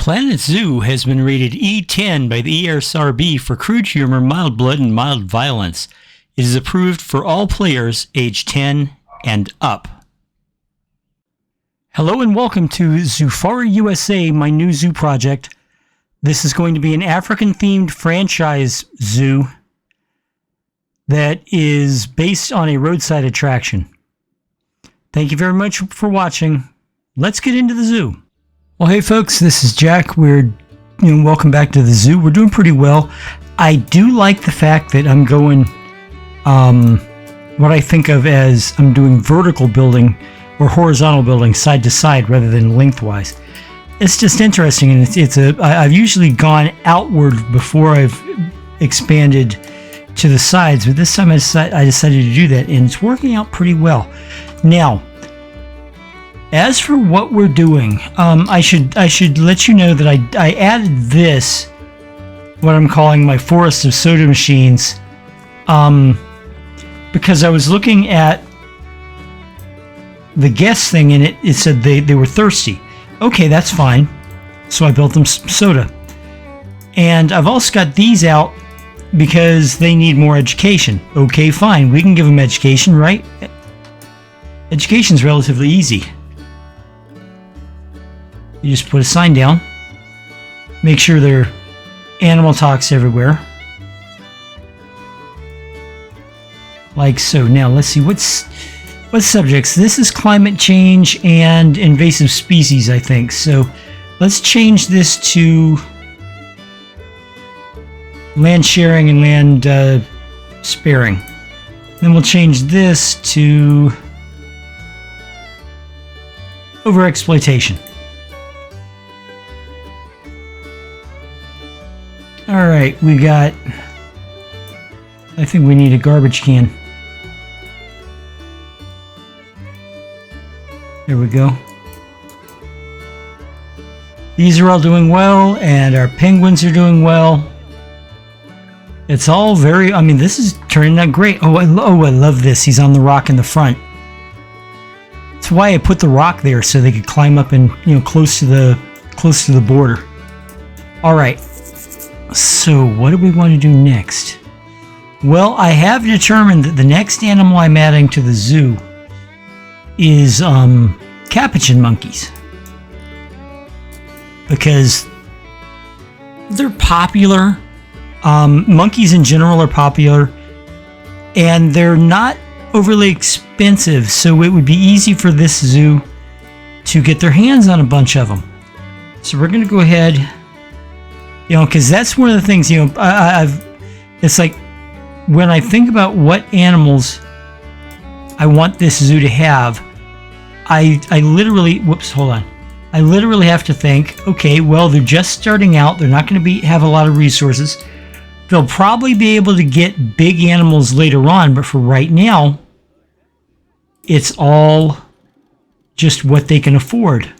Planet Zoo has been rated E10 by the ESRB for crude humor, mild blood, and mild violence. It is approved for all players age 10 and up. Hello and welcome to Zoofari USA, my new zoo project. This is going to be an African-themed franchise zoo that is based on a roadside attraction. Thank you very much for watching. Let's get into the zoo. Well, hey folks, this is Jack. Welcome back to the zoo. We're doing pretty well. I do like the fact that I'm going, what I think of as I'm doing vertical building or horizontal building side to side rather than lengthwise. It's just interesting, and I've usually gone outward before I've expanded to the sides, but this time I decided to do that, and it's working out pretty well. Now, as for what we're doing, I should let you know that I added this, what I'm calling my forest of soda machines, because I was looking at the guest thing, and it said they were thirsty. Okay, that's fine. So I built them some soda. And I've also got these out because they need more education. Okay, fine. We can give them education, right? Education's relatively easy. You just put a sign down. Make sure there are animal talks everywhere. Like so. Now, let's see. What subjects? This is climate change and invasive species, I think. So let's change this to land sharing and land sparing. Then we'll change this to overexploitation. Alright, I think we need a garbage can. There we go. These are all doing well, and our penguins are doing well. It's all very, this is turning out great. Oh, I love this. He's on the rock in the front. That's why I put the rock there, so they could climb up and, close to the border. Alright. So, what do we want to do next? Well, I have determined that the next animal I'm adding to the zoo is Capuchin monkeys, because they're popular. Monkeys in general are popular, and they're not overly expensive, so it would be easy for this zoo to get their hands on a bunch of them. So we're going to go ahead, because that's one of the things, it's like when I think about what animals I want this zoo to have, I literally, I literally have to think, okay, well, they're just starting out. They're not going to have a lot of resources. They'll probably be able to get big animals later on, but for right now, it's all just what they can afford.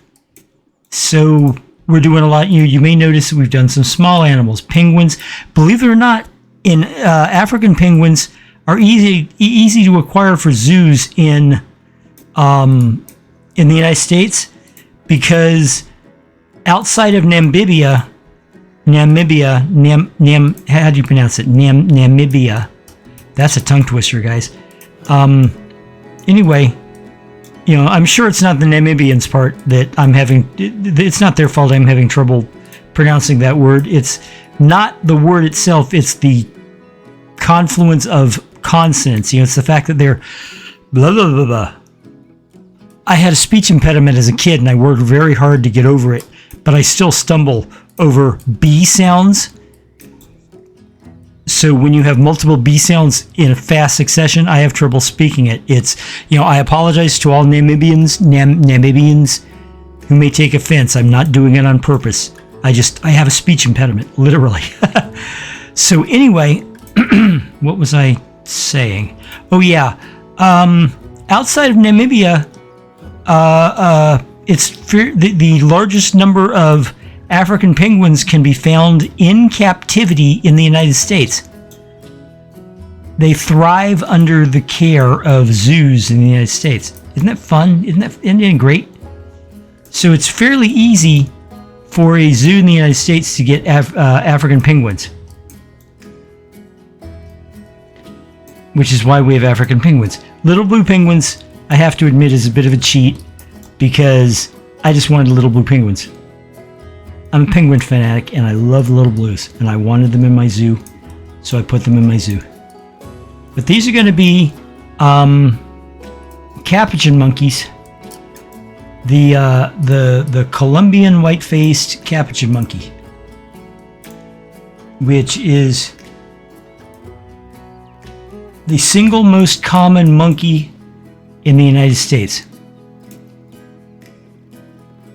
So we're doing a lot. You may notice that we've done some small animals. Penguins, believe it or not, in African penguins are easy to acquire for zoos in the United States, because outside of Namibia, how do you pronounce it? Namibia. That's a tongue twister, guys. Anyway, I'm sure it's not the Namibians part that I'm having. It's not their fault I'm having trouble pronouncing that word. It's not the word itself. It's the confluence of consonants. It's the fact that they're blah, blah, blah, blah. I had a speech impediment as a kid, and I worked very hard to get over it, but I still stumble over B sounds. So when you have multiple B sounds in a fast succession, I have trouble speaking it. It's, I apologize to all Namibians who may take offense. I'm not doing it on purpose. I have a speech impediment, literally. So anyway, what was I saying? Oh yeah, outside of Namibia, it's the largest number of African penguins can be found in captivity in the United States. They thrive under the care of zoos in the United States. Isn't that fun? Isn't it great? So it's fairly easy for a zoo in the United States to get African penguins. Which is why we have African penguins. Little blue penguins, I have to admit, is a bit of a cheat because I just wanted little blue penguins. I'm a penguin fanatic and I love little blues and I wanted them in my zoo, so I put them in my zoo. But these are going to be Capuchin monkeys. The Colombian white-faced Capuchin monkey, which is the single most common monkey in the United States.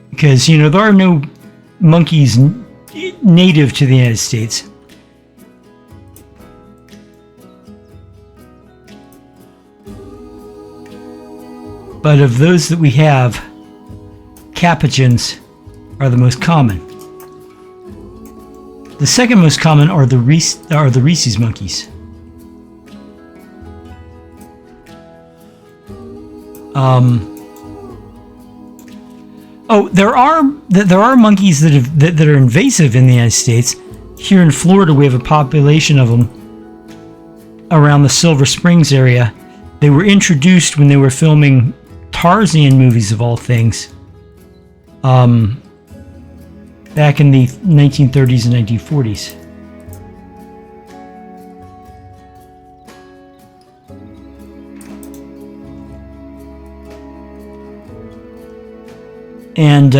Because, you know, there are no monkeys native to the United States. But of those that we have, Capuchins are the most common. The second most common are the rhesus monkeys. There are monkeys that are invasive in the United States. Here in Florida, we have a population of them around the Silver Springs area. They were introduced when they were filming Tarzan movies, of all things, back in the 1930s and 1940s. And,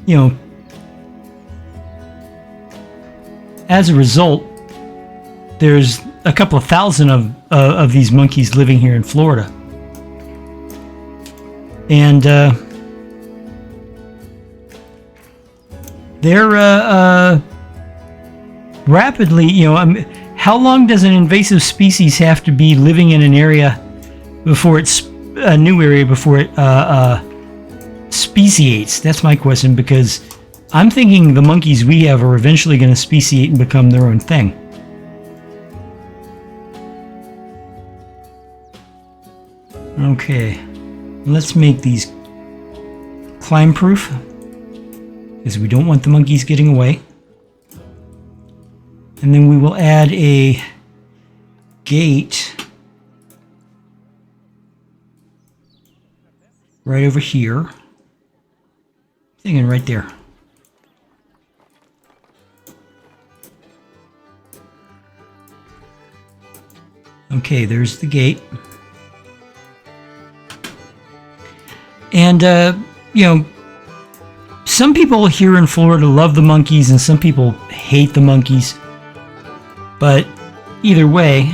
you know, as a result, there's a couple of thousand of these monkeys living here in Florida. And they're rapidly, you know, how long does an invasive species have to be living in an area before it's a new area before it speciates? That's my question, because I'm thinking the monkeys we have are eventually going to speciate and become their own thing. Okay, let's make these climb proof, because we don't want the monkeys getting away. And then we will add a gate right over here. Thinking right there. Okay, there's the gate. And, you know, some people here in Florida love the monkeys and some people hate the monkeys. But either way,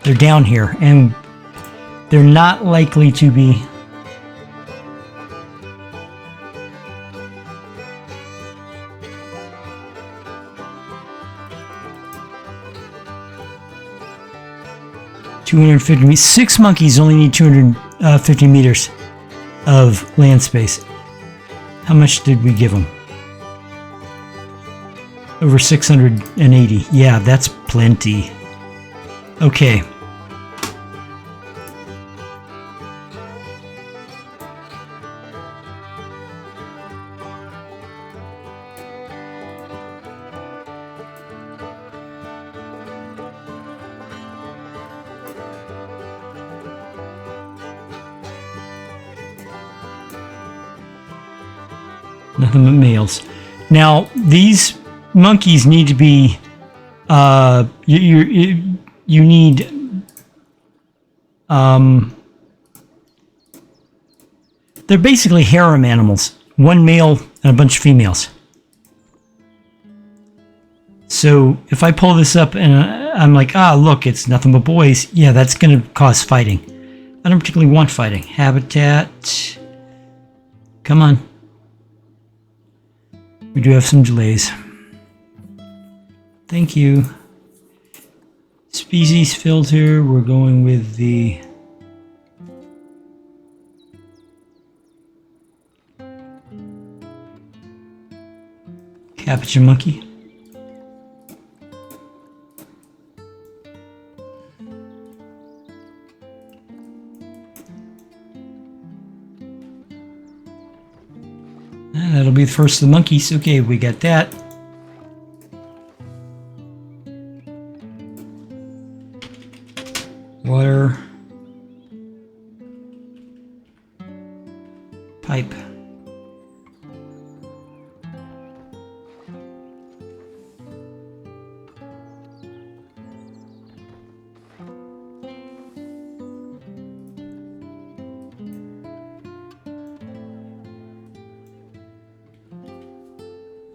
they're down here and they're not likely to be meters. 6 monkeys only need 250 meters of land space. How much did we give them? Over 680. Yeah, that's plenty. Okay. Nothing but males. Now, these monkeys need to be, you need, they're basically harem animals. One male and a bunch of females. So if I pull this up and I'm like, look, it's nothing but boys. Yeah, that's going to cause fighting. I don't particularly want fighting. Habitat. Come on. We do have some delays. Thank you. Species filter, we're going with the Capuchin monkey. And that'll be the first of the monkeys. Okay, we got that. Water. Pipe.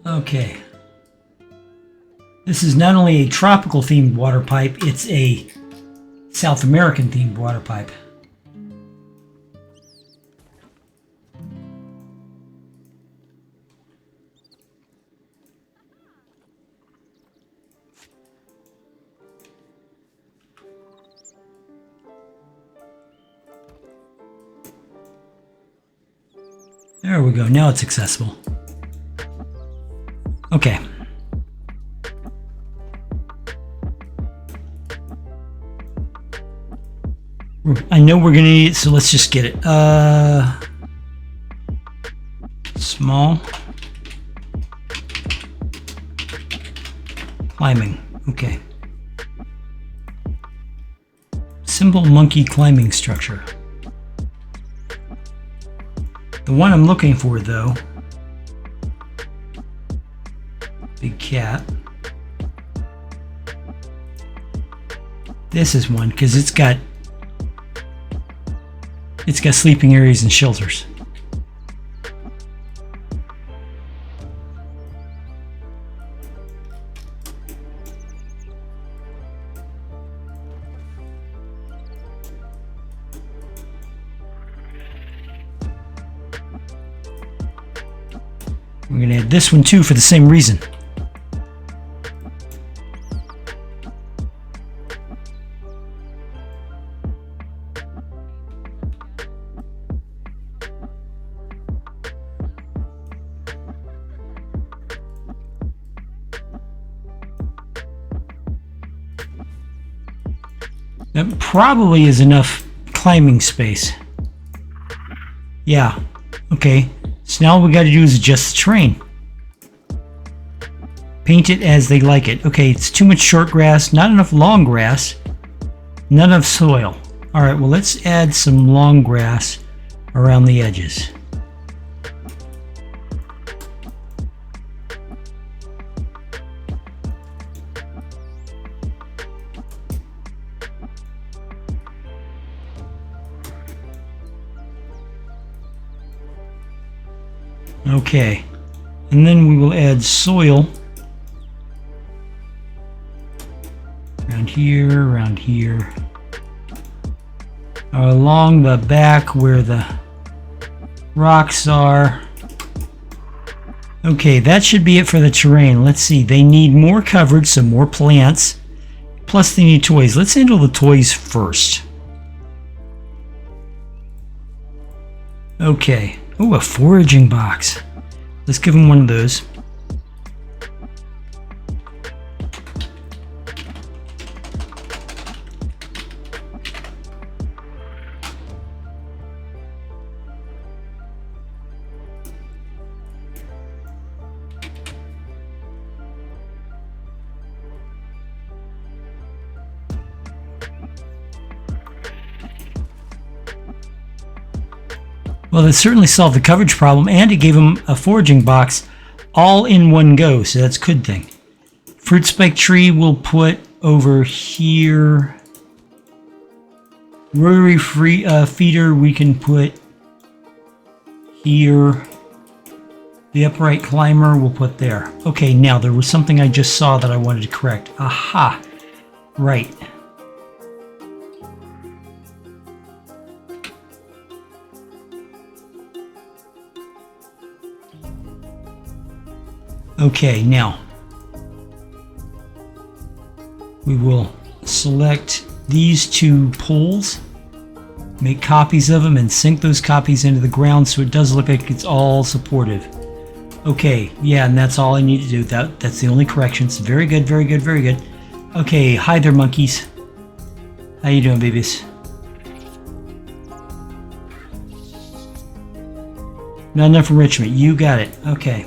Okay. This is not only a tropical themed water pipe, it's a South American themed water pipe. There we go. Now it's accessible. Okay. I know we're going to need it, so let's just get it. Small. Climbing. Okay. Simple monkey climbing structure. The one I'm looking for, though, big cat. This is one because it's got sleeping areas and shelters. We're going to add this one too for the same reason. That probably is enough climbing space. Yeah. Okay. So now all we got to do is adjust the terrain. Paint it as they like it. Okay, it's too much short grass, not enough long grass, not enough soil. All right, well, let's add some long grass around the edges. Okay, and then we will add soil around here, along the back where the rocks are. Okay, that should be it for the terrain. Let's see, they need more coverage, some more plants, plus they need toys. Let's handle the toys first. Okay. Oh, a foraging box. Let's give him one of those. Well, that certainly solved the coverage problem, and it gave him a foraging box all in one go, so that's a good thing. Fruit spike tree we'll put over here. Rotary feeder we can put here. The upright climber we'll put there. Okay, now there was something I just saw that I wanted to correct. Aha! Right. Okay, now we will select these two poles, make copies of them, and sink those copies into the ground so it does look like it's all supportive. Okay, yeah, and that's all I need to do. That's the only corrections. Very good, very good, very good. Okay, hi there, monkeys. How you doing, babies? Not enough enrichment. You got it. Okay.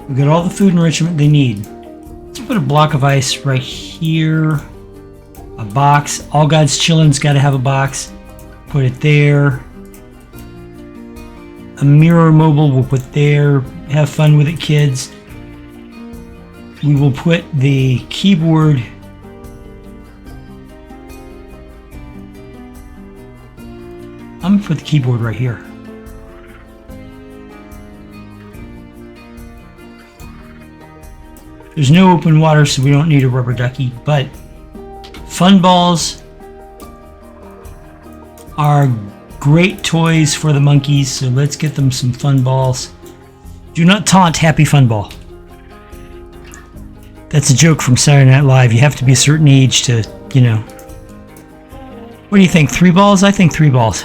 We've got all the food enrichment they need. Let's put a block of ice right here. A box. All God's Children's got to have a box. Put it there. A mirror mobile we'll put there. Have fun with it, kids. We will put the keyboard. I'm going to put the keyboard right here. There's no open water, so we don't need a rubber ducky, but fun balls are great toys for the monkeys, so let's get them some fun balls. Do not taunt Happy Fun Ball. That's a joke from Saturday Night Live. You have to be a certain age to, you know. What do you think? 3 balls? I think 3 balls.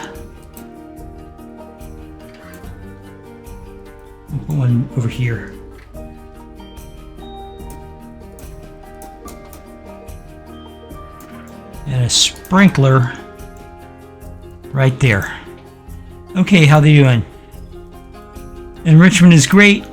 I'll put one over here. And a sprinkler right there. Okay, how they doing? Enrichment is great.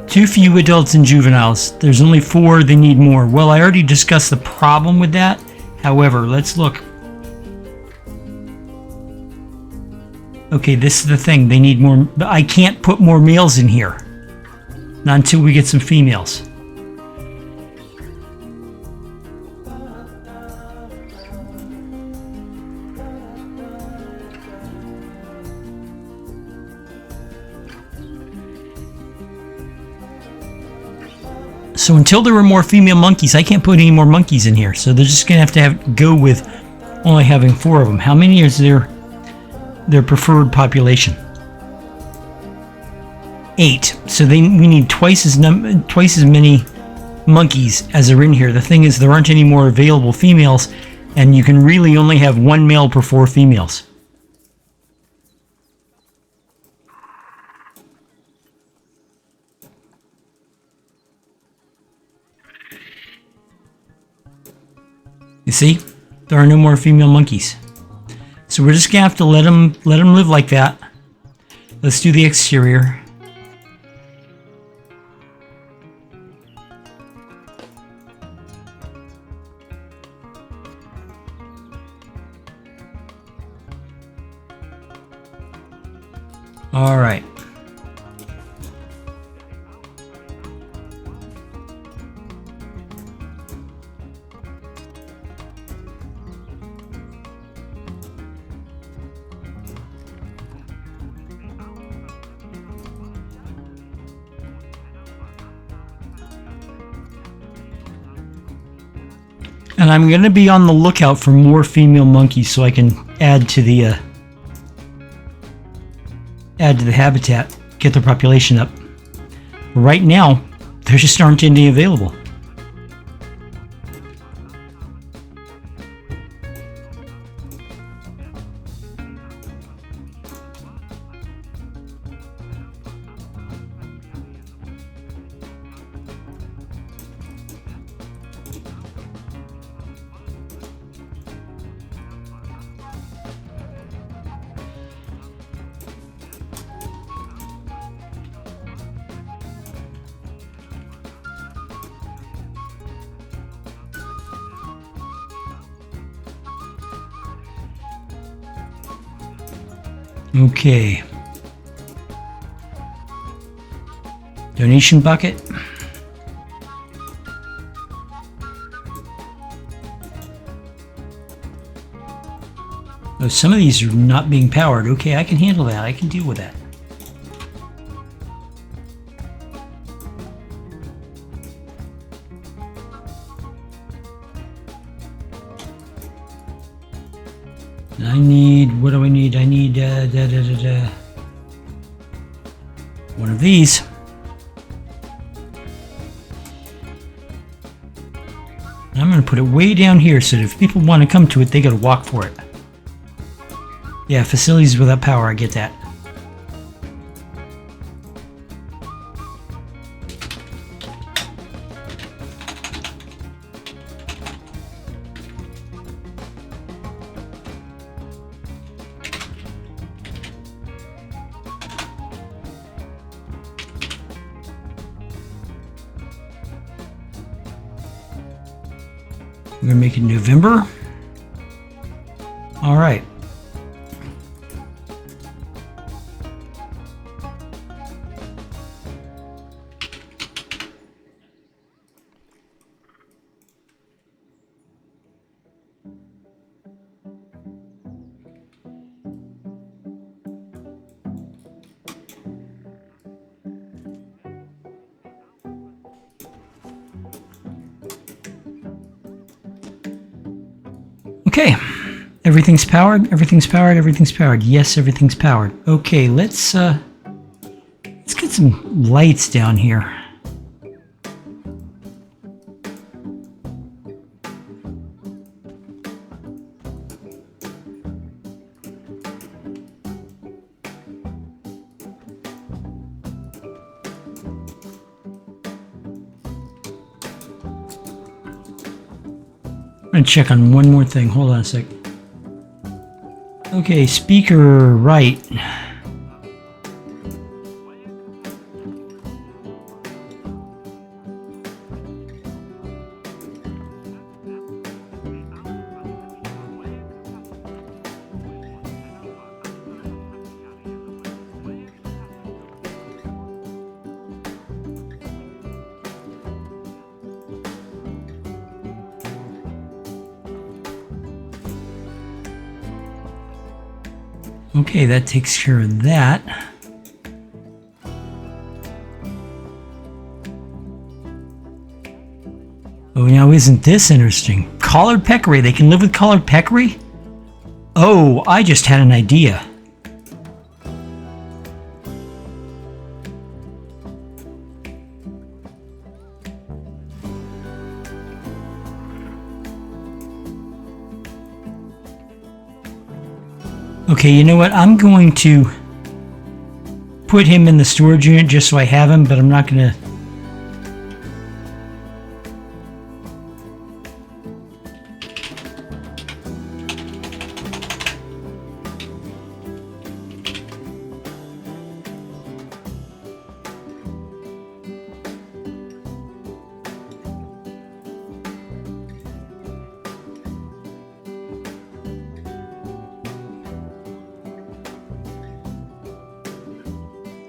Too few adults and juveniles. There's only 4, they need more. Well, I already discussed the problem with that. However, let's look. Okay, this is the thing. They need more. I can't put more males in here. Not until we get some females. So until there are more female monkeys, I can't put any more monkeys in here. So they're just going to have to go with only having 4 of them. How many is their preferred population? 8. So we need twice as many monkeys as are in here. The thing is, there aren't any more available females, and you can really only have 1 male per 4 females. You see, there are no more female monkeys. So we're just gonna have to let them live like that. Let's do the exterior. All right. And I'm going to be on the lookout for more female monkeys so I can add to the habitat, get their population up. Right now, there just aren't any available. Okay. Donation bucket. Oh, some of these are not being powered. Okay, I can handle that. I can deal with that. I need, what do I need? I need one of these. I'm going to put it way down here so that if people want to come to it, they got to walk for it. Yeah, facilities without power, I get that. We're gonna make it November. All right. Okay, everything's powered, everything's powered, everything's powered. Yes, everything's powered. Okay, let's get some lights down here. I'm gonna check on one more thing. Hold on a sec. Okay, speaker right. Okay, that takes care of that. Oh, now isn't this interesting? Collared peccary. They can live with collared peccary? Oh, I just had an idea. Okay, you know what? I'm going to put him in the storage unit just so I have him, but I'm not going to...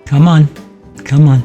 Come on. Come on.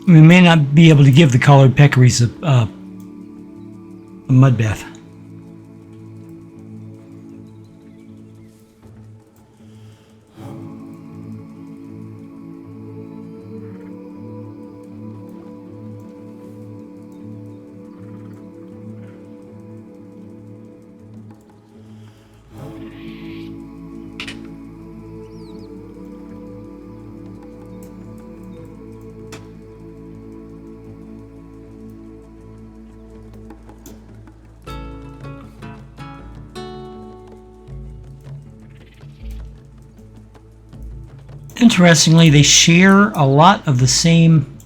We may not be able to give the collared peccaries a mud bath. Interestingly, they share a lot of the same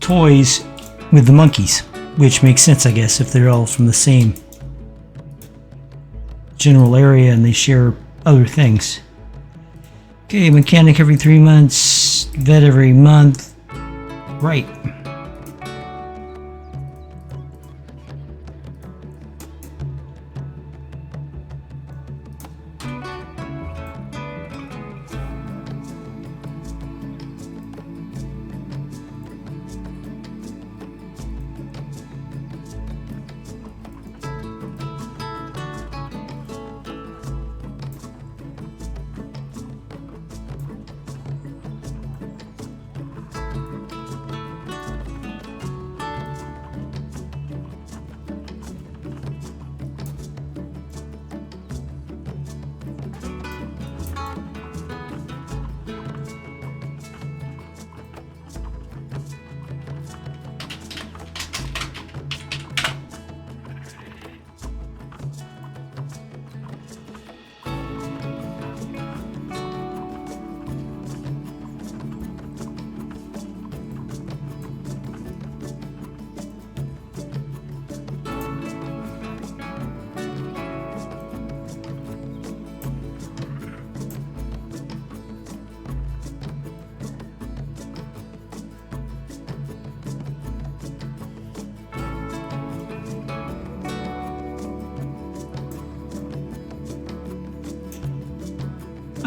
toys with the monkeys, which makes sense, I guess, if they're all from the same general area and they share other things. Okay, mechanic every 3 months, vet every month. Right.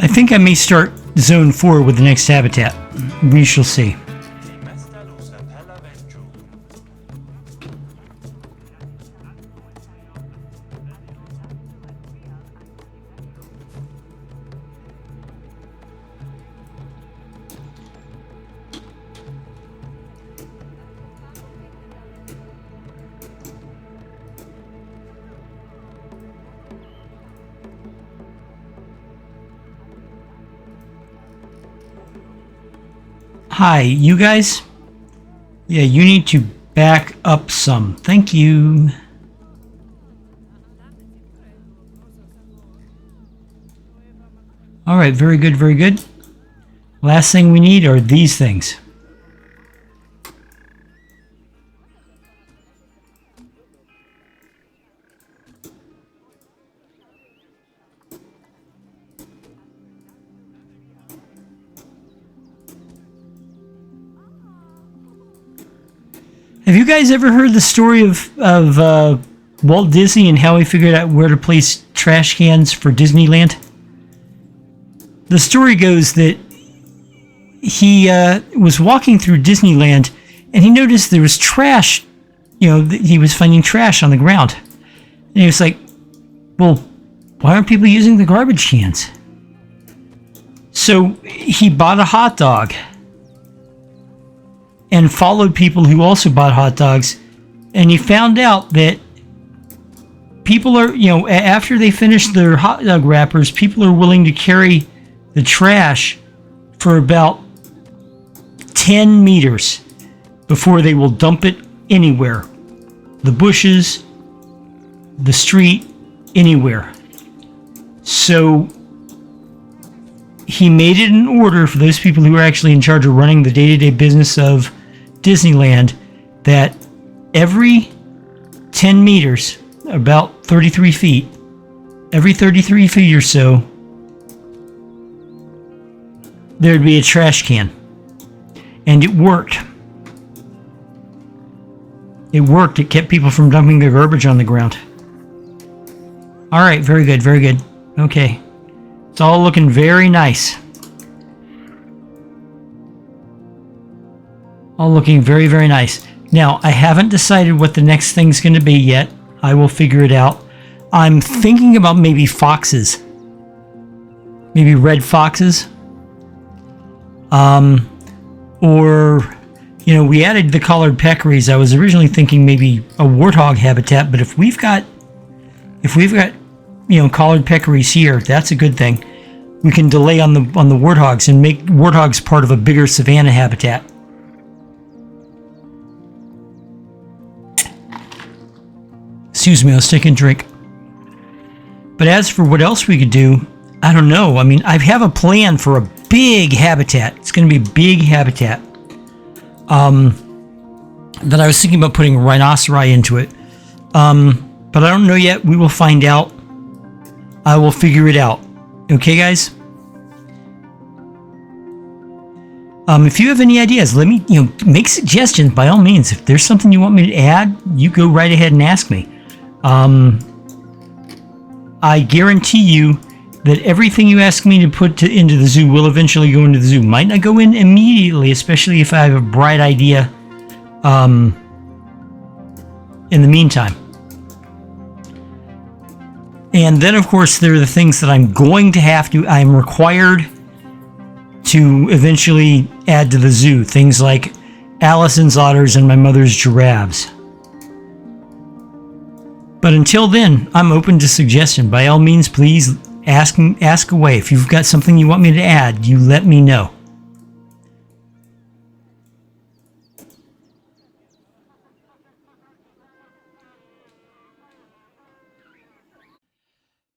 think I may start Zone 4 with the next habitat. We shall see. Hi, you guys? Yeah, you need to back up some. Thank you. All right, very good, very good. Last thing we need are these things. Have you guys ever heard the story of Walt Disney and how he figured out where to place trash cans for Disneyland? The story goes that he was walking through Disneyland and he noticed there was trash. You know, he was finding trash on the ground. And he was like, well, why aren't people using the garbage cans? So he bought a hot dog and followed people who also bought hot dogs, and he found out that people are, you know, after they finish their hot dog wrappers, people are willing to carry the trash for about 10 meters before they will dump it anywhere. The bushes, the street, anywhere. So he made it an order for those people who are actually in charge of running the day-to-day business of Disneyland that every 10 meters, about 33 feet, every 33 feet or so, there'd be a trash can. And it worked. It worked. It kept people from dumping their garbage on the ground. All right, very good, very good. Okay. It's all looking very nice. All looking very, very nice. Now, I haven't decided what the next thing's going to be yet. I will figure it out. I'm thinking about maybe foxes. Maybe red foxes. Or, you know, we added the collared peccaries. I was originally thinking maybe a warthog habitat, but if we've got, you know, collared peccaries here, that's a good thing. We can delay on the warthogs and make warthogs part of a bigger savanna habitat. Excuse me, I was taking a drink. But as for what else we could do, I don't know. I mean, I have a plan for a big habitat. It's going to be a big habitat. That I was thinking about putting rhinoceri into it. But I don't know yet. We will find out. I will figure it out. Okay, guys? If you have any ideas, let me, you know, make suggestions by all means. If there's something you want me to add, you go right ahead and ask me. I guarantee you that everything you ask me to put into the zoo will eventually go into the zoo. Might not go in immediately, especially if I have a bright idea in the meantime. And then, of course, there are the things that I'm going to have to, I'm required to eventually add to the zoo. Things like Allison's otters and my mother's giraffes. But until then, I'm open to suggestion. By all means, please ask away. If you've got something you want me to add, you let me know.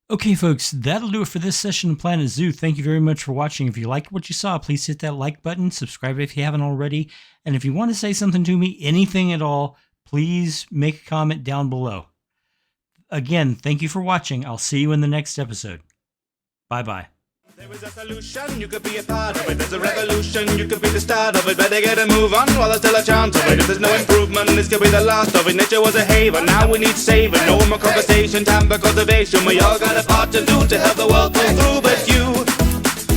Okay, folks, that'll do it for this session of Planet Zoo. Thank you very much for watching. If you liked what you saw, please hit that like button, subscribe if you haven't already, and if you want to say something to me, anything at all, please make a comment down below. Again, thank you for watching. I'll see you in the next episode. Bye-bye. There is a solution, you could be a part of it. There's a revolution, you could be the start of it. Better get a move on while there's still a chance of it. If there's no improvement, this could be the last of it. Nature was a haven, now we need saving. No more conversation, time for cultivation. We all got a part to do to help the world pull through. But you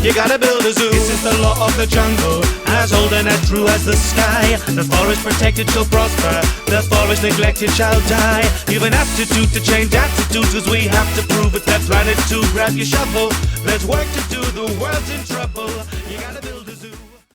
You gotta build a zoo. This is the law of the jungle, as old and as true as the sky. The forest protected shall prosper, the forest neglected shall die. You've an aptitude to change attitudes, cause we have to prove it's that planet to grab your shovel. There's work to do, the world's in trouble. You gotta build